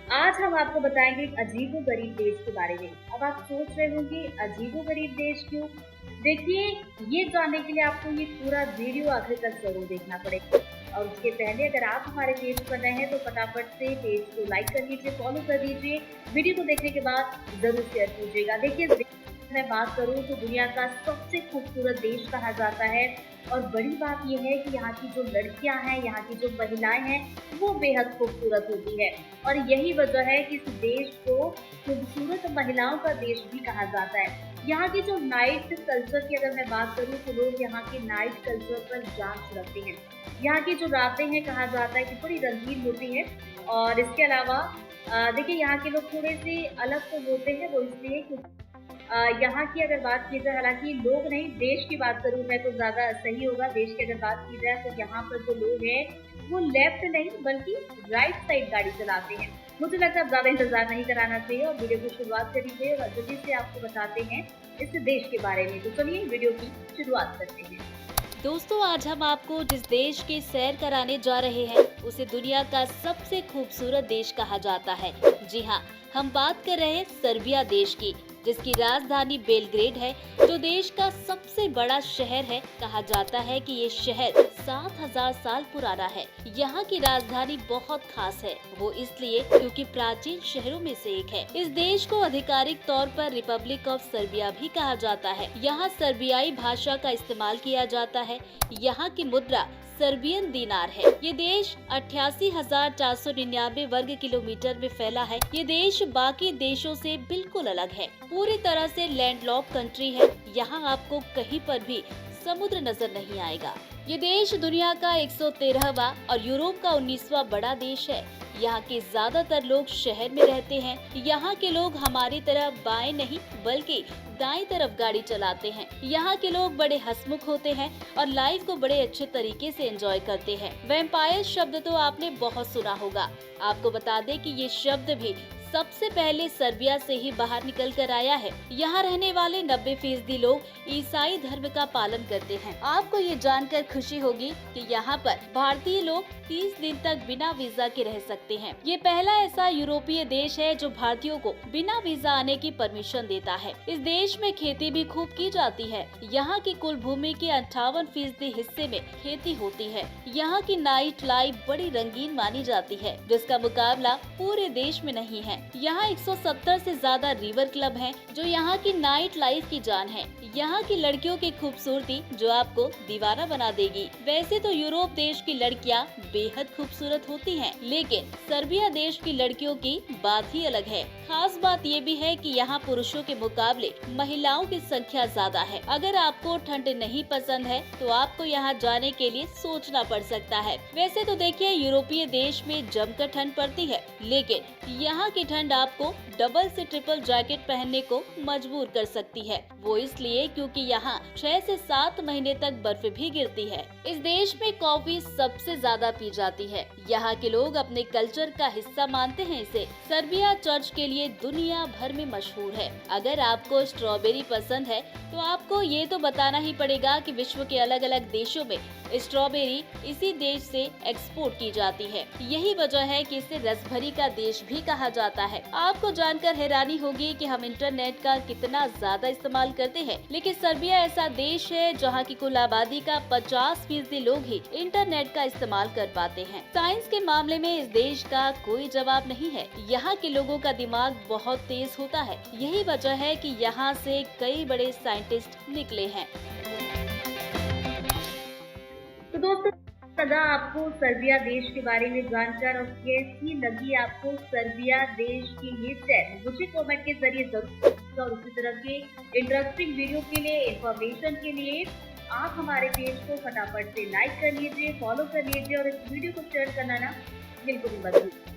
आज हम आपको बताएंगे एक अजीबोगरीब देश के बारे में। अब आप सोच रहे होंगे अजीबोगरीब देश क्यों? देखिए, ये जानने के लिए आपको ये पूरा वीडियो आखिर तक जरूर देखना पड़ेगा। और उसके पहले अगर आप हमारे पेज पर नए हैं तो फटाफट से पेज को लाइक कर लीजिए, फॉलो कर लीजिए। वीडियो को देखने के बाद जरूर शेयर कीजिएगा। देखिए, मैं बात करूं तो दुनिया का सबसे खूबसूरत देश कहा जाता है। और बड़ी बात यह है कि यहाँ की जो लड़कियां हैं, यहाँ की जो महिलाएं हैं, वो बेहद खूबसूरत होती है। और यही वजह है कि इस देश को खूबसूरत महिलाओं का देश भी कहा जाता है। यहाँ की जो नाइट कल्चर की अगर मैं बात करूँ तो लोग यहाँ के नाइट कल्चर पर जान रखते हैं। यहाँ की जो रातें हैं कहा जाता है कि बड़ी रंगीन होती है। और इसके अलावा देखिए, यहाँ के लोग थोड़े से अलग तो होते हैं, वो इसलिए क्योंकि यहाँ की अगर बात की जाए, हालांकि लोग नहीं, देश की बात करूँ मैं तो ज्यादा सही होगा। देश की अगर बात की जाए तो यहाँ पर जो लोग हैं वो लेफ्ट नहीं बल्कि राइट साइड गाड़ी चलाते हैं। मुझे लगता है अब ज्यादा इंतजार नहीं कराना चाहिए और वीडियो की शुरुआत करिए और जल्दी से आपको बताते हैं इस देश के बारे में। तो चलिए वीडियो की शुरुआत करते हैं। दोस्तों, आज हम आपको जिस देश की सैर कराने जा रहे हैं उसे दुनिया का सबसे खूबसूरत देश कहा जाता है। जी हाँ, हम बात कर रहे हैं सर्बिया देश की, जिसकी राजधानी बेलग्रेड है, जो देश का सबसे बड़ा शहर है। कहा जाता है कि ये शहर 7000 साल पुराना है। यहाँ की राजधानी बहुत खास है, वो इसलिए क्योंकि प्राचीन शहरों में से एक है। इस देश को आधिकारिक तौर पर रिपब्लिक ऑफ सर्बिया भी कहा जाता है। यहाँ सर्बियाई भाषा का इस्तेमाल किया जाता है। यहाँ की मुद्रा सर्बियन दीनार है। ये देश 88,499 वर्ग किलोमीटर में फैला है। ये देश बाकी देशों से बिल्कुल अलग है, पूरी तरह से लैंडलॉक कंट्री है। यहाँ आपको कहीं पर भी समुद्र नजर नहीं आएगा। ये देश दुनिया का 113वां और यूरोप का 19वां बड़ा देश है। यहाँ के ज्यादातर लोग शहर में रहते हैं। यहाँ के लोग हमारी तरह बाएं नहीं बल्कि दाईं तरफ गाड़ी चलाते हैं। यहाँ के लोग बड़े हंसमुख होते हैं और लाइफ को बड़े अच्छे तरीके से एंजॉय करते हैं। वैम्पायर शब्द तो आपने बहुत सुना होगा। आपको बता दें कि ये शब्द भी सबसे पहले सर्बिया से ही बाहर निकल कर आया है। यहाँ रहने वाले 90% लोग ईसाई धर्म का पालन करते हैं। आपको ये जानकर खुशी होगी कि यहाँ पर भारतीय लोग 30 दिन तक बिना वीजा के रह सकते हैं। ये पहला ऐसा यूरोपीय देश है जो भारतीयों को बिना वीजा आने की परमिशन देता है। इस देश में खेती भी खूब की जाती है। यहाँ की कुल भूमि के 58% हिस्से में खेती होती है। यहाँ की नाइट लाइफ बड़ी रंगीन मानी जाती है, जिसका मुकाबला पूरे देश में नहीं है। यहाँ 170 से ज्यादा रिवर क्लब हैं, जो यहाँ की नाइट लाइफ की जान है। यहाँ की लड़कियों की खूबसूरती जो आपको दीवाना बना देगी। वैसे तो यूरोप देश की लड़कियाँ बेहद खूबसूरत होती हैं, लेकिन सर्बिया देश की लड़कियों की बात ही अलग है। खास बात ये भी है कि यहाँ पुरुषों के मुकाबले महिलाओं की संख्या ज्यादा है। अगर आपको ठंड नहीं पसंद है तो आपको यहाँ जाने के लिए सोचना पड़ सकता है। वैसे तो देखिए, यूरोपीय देश में जमकर ठंड पड़ती है, लेकिन यहाँ की ठंड आपको डबल से ट्रिपल जैकेट पहनने को मजबूर कर सकती है। वो इसलिए क्योंकि यहाँ 6 से 7 महीने तक बर्फ भी गिरती है। इस देश में कॉफी सबसे ज्यादा पी जाती है। यहाँ के लोग अपने कल्चर का हिस्सा मानते हैं इसे। सर्बिया चर्च के लिए दुनिया भर में मशहूर है। अगर आपको स्ट्रॉबेरी पसंद है तो आपको ये तो बताना ही पड़ेगा कि विश्व के अलग अलग देशों में स्ट्रॉबेरी इसी देश से एक्सपोर्ट की जाती है। यही वजह है कि इसे रसभरी का देश भी कहा जाता है। आपको जानकर हैरानी होगी कि हम इंटरनेट का कितना ज्यादा इस्तेमाल करते हैं, लेकिन सर्बिया ऐसा देश है जहाँ की कुल आबादी का 50% लोग ही इंटरनेट का इस्तेमाल कर पाते हैं। साइंस के मामले में इस देश का कोई जवाब नहीं है। यहाँ के लोगों का दिमाग बहुत तेज होता है। यही वजह है कि यहाँ से कई बड़े साइंटिस्ट निकले हैं। तो दोस्तों, लगा आपको सर्बिया देश के बारे में जानकर, और कैसी लगी आपको सर्बिया देश की ये सैर, मुझे कमेंट के जरिए जरूर। और उसी तरह के इंटरेस्टिंग वीडियो के लिए, इंफॉर्मेशन के लिए आप हमारे पेज को फटाफट से लाइक कर लीजिए, फॉलो कर लीजिए और इस वीडियो को शेयर करना ना बिल्कुल भी मत भूलिए।